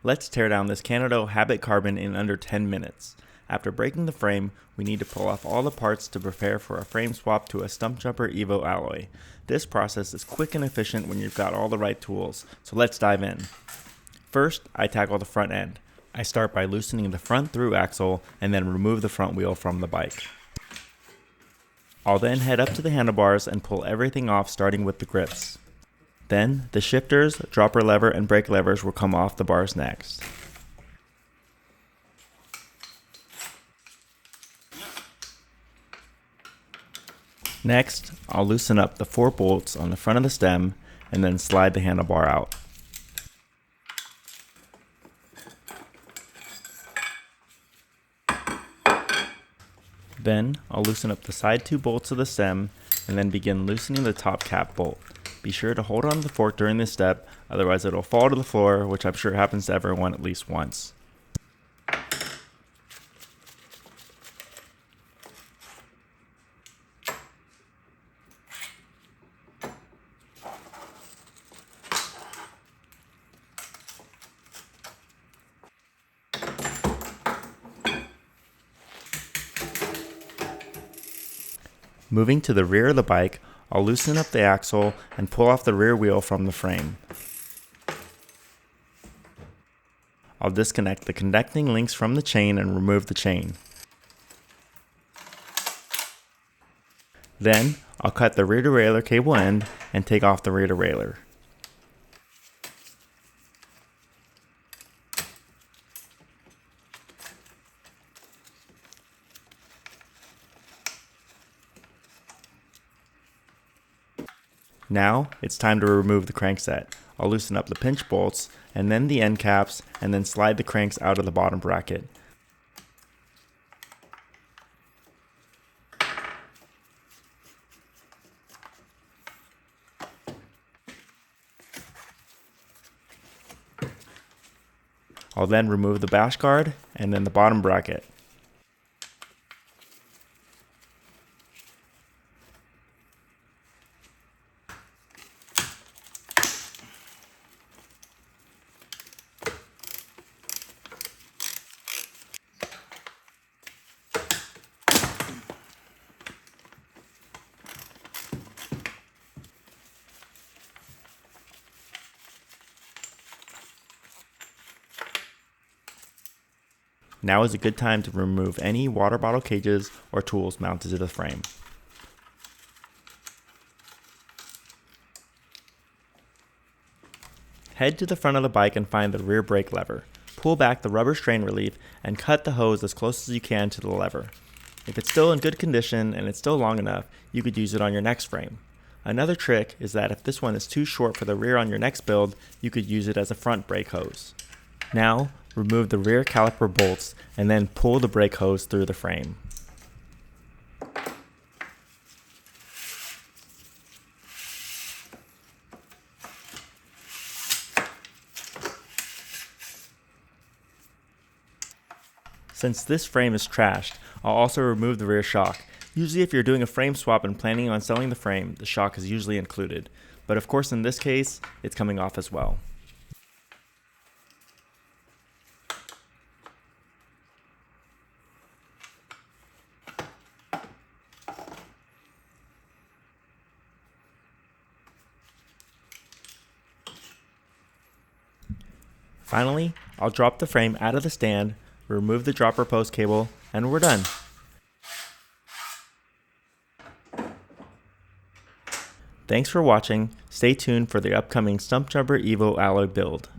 Let's tear down this Cannondale Habit Carbon in under 10 minutes. After breaking the frame, we need to pull off all the parts to prepare for a frame swap to a Stumpjumper Evo Alloy. This process is quick and efficient when you've got all the right tools, so let's dive in. First, I tackle the front end. I start by loosening the front through axle and then remove the front wheel from the bike. I'll then head up to the handlebars and pull everything off, starting with the grips. Then, the shifters, dropper lever, and brake levers will come off the bars next. Next, I'll loosen up the 4 bolts on the front of the stem and then slide the handlebar out. Then, I'll loosen up the side 2 bolts of the stem and then begin loosening the top cap bolt. Be sure to hold on to the fork during this step, otherwise it'll fall to the floor, which I'm sure happens to everyone at least once. Moving to the rear of the bike, I'll loosen up the axle and pull off the rear wheel from the frame. I'll disconnect the connecting links from the chain and remove the chain. Then, I'll cut the rear derailleur cable end and take off the rear derailleur. Now, it's time to remove the crankset. I'll loosen up the pinch bolts, and then the end caps, and then slide the cranks out of the bottom bracket. I'll then remove the bash guard, and then the bottom bracket. Now is a good time to remove any water bottle cages or tools mounted to the frame. Head to the front of the bike and find the rear brake lever. Pull back the rubber strain relief and cut the hose as close as you can to the lever. If it's still in good condition and it's still long enough, you could use it on your next frame. Another trick is that if this one is too short for the rear on your next build, you could use it as a front brake hose. Now, remove the rear caliper bolts and then pull the brake hose through the frame. Since this frame is trashed, I'll also remove the rear shock. Usually if you're doing a frame swap and planning on selling the frame, the shock is usually included. But of course in this case, it's coming off as well. Finally, I'll drop the frame out of the stand, remove the dropper post cable, and we're done. Thanks for watching. Stay tuned for the upcoming Stumpjumper Evo Alloy build.